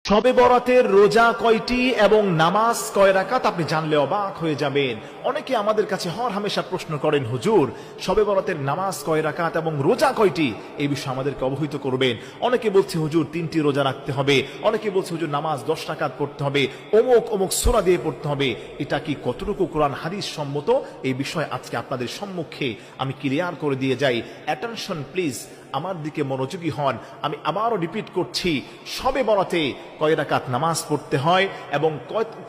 শবে বরাতের রোজা কয়টি এবং নামাজ কয় রাকাত আপনি জানলে অবাক হয়ে যাবেন। অনেকে আমাদের কাছে হর হামেশা প্রশ্ন করেন, হুজুর শবে বরাতের নামাজ কয় রাকাত এবং রোজা কয়টি, এই বিষয়ে আমাদেরকে অবহিত করবেন। অনেকে বলছে হুজুর 3টি রোজা রাখতে হবে, অনেকে বলছে হুজুর নামাজ 10 রাকাত পড়তে হবে, অমুক অমুক সূরা দিয়ে পড়তে হবে। এটা কি কতটুকু কোরআন হাদিস সম্মত, এই বিষয়ে আজকে আপনাদের সম্মুখে আমি ক্লিয়ার করে দিয়ে যাই। অ্যাটেনশন প্লিজ, আমার দিকে মনোযোগী হন। আমি আবারও রিপিট করছি, শবে বরাতে কয় রাকাত নামাজ পড়তে হয় এবং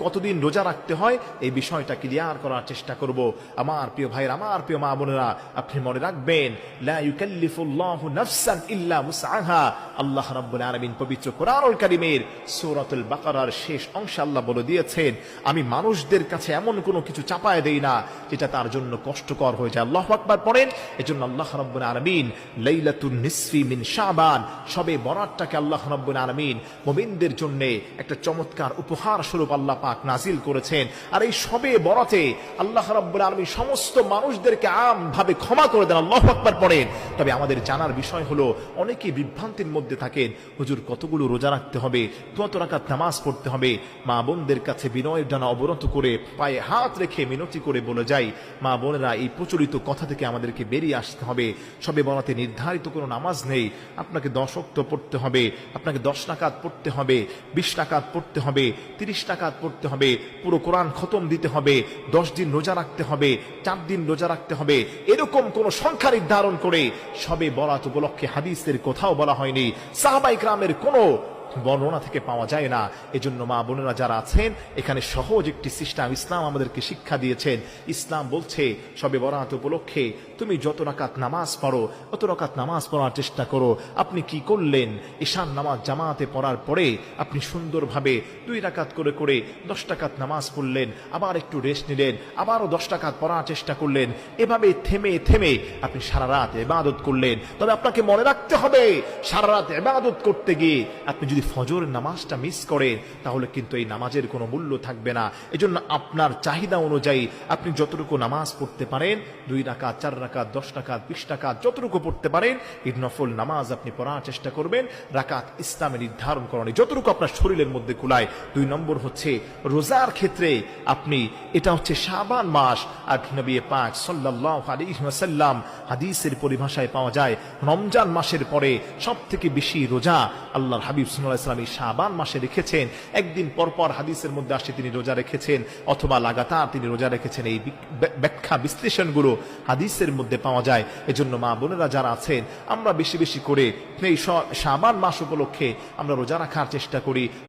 কতদিন রোজা রাখতে হয়, এই বিষয়টা ক্লিয়ার করার চেষ্টা করব। আমার প্রিয় ভাইরা, আমার প্রিয় মা বোনেরা, আপনি মনে রাখবেন, লা ইউকাল্লিফুল্লাহু নাফসান ইল্লা উসআহা। আল্লাহ রাব্বুল আলামিন পবিত্র কোরআনুল কারীমের সূরাতুল বাকারার শেষ অংশে আল্লাহ বলে দিয়েছেন, আমি মানুষদের কাছে এমন কোনো কিছু চাপায় দেই না যেটা তার জন্য কষ্টকর হয়ে যায়। আল্লাহু আকবার পড়েন। এজন্য আল্লাহ রাব্বুল আলামিন লাইলাতুন নিসফি মিন শাবান, শবে বরাতটাকে আল্লাহ রাব্বুল আলামিন মুমিনদের জন্য একটা চমৎকার উপহার স্বরূপ আল্লাহ পাক নাজিল করেছেন। আর এই শবে বরাতে আল্লাহ রাব্বুল আলামিন সমস্ত মানুষদেরকে আমভাবে ক্ষমা করে দেন। আল্লাহু আকবার পড়েন। তবে আমাদের জানার বিষয় হলো, অনেকেই বিভ্রান্তির মধ্যে থাকেন, হুজুর কতগুলো রোজা রাখতে হবে, কত রাকাত নামাজ পড়তে হবে। মা বোনদের কাছে বিনয়ের ডানা অবনত করে পায়ে হাত রেখে মিনতি করে বলে যাই, মা বোনেরা, এই প্রচলিত কথা থেকে আমাদেরকে বেরিয়ে আসতে হবে। শবে বরাতে নির্ধারিত কোনো নামাজ নেই। আপনাকে 10 ওয়াক্ত পড়তে হবে, আপনাকে 10 রাকাত পড়তে হবে, 20 রাকাত পড়তে হবে, 30 রাকাত পড়তে হবে, পুরো কোরআন খতম দিতে হবে, 10 দিন রোজা রাখতে হবে, 4 দিন রোজা রাখতে হবে, এরকম কোন সংখ্যা নির্ধারণ করে শবে বরাত উপলক্ষে হাদিসের কোথাও বলা হয়নি, সাহাবায়ে কেরামের কোনো বর্ণনা থেকে পাওয়া যায় না। এজন্য মা বোনেরা যারা আছেন, এখানে সহজ একটি সিস্টেম ইসলাম আমাদেরকে শিক্ষা দিয়েছেন। ইসলাম বলছে, শবে বরাত উপলক্ষে তুমি যত রাকাত নামাজ পড়ো, অত রাকাত নামাজ পড়ার চেষ্টা করো। আপনি কি করলেন, ঈশান নামাজ জামাতে পড়ার পরে আপনি সুন্দরভাবে 2 রাকাত করে করে 10 রাকাত নামাজ পড়লেন, আবার একটু রেস্ট নিলেন, আবারও 10 রাকাত পড়ার চেষ্টা করলেন। এভাবে থেমে থেমে আপনি সারা রাত ইবাদত করলেন। তবে আপনাকে মনে রাখতে হবে, সারা রাত ইবাদত করতে গিয়ে আপনি যদি ফজরের নামাজটা মিস করেন, তাহলে কিন্তু এই নামাজের কোনো মূল্য থাকবে না। এজন্য আপনার চাহিদা অনুযায়ী আপনি যতটুকু নামাজ পড়তে পারেন, 2 রাকাত, 4 রাকাত, 10 রাকাত, 20 রাকাত, যতটুকু পড়তে পারেন, এই নফল নামাজ আপনি পড়ার চেষ্টা করবেন। রাকাত ইসলামে নির্ধারণ করেন যতটুকু আপনার শরীরের মধ্যে কুলায়। 2 নম্বর হচ্ছে রোজার ক্ষেত্রে আপনি, এটা হচ্ছে শাবান মাস, আর নবী পাক সাল্লাল্লাহু আলাইহি ওয়াসাল্লাম হাদিসের পরিভাষায় পাওয়া যায়, রমজান মাসের পরে সবথেকে বেশি রোজা আল্লাহর হাবিব সাল্লাল্লাহু আলাইহি ওয়াসাল্লাম শাবান মাসে রেখেছেন। একদিন পরপর হাদিসের মধ্যে আসে তিনি রোজা রেখেছেন, অথবা লাগাতার তিনি রোজা রেখেছেন। এই ব্যাখ্যা বিশ্লেষণগুলো হাদিসের মধ্যে পাওয়া যায়। এজন্য মা বোনেরা যারা আছেন, আমরা বেশি বেশি করে এই শাবান মাস উপলক্ষে আমরা রোজা রাখার চেষ্টা করি।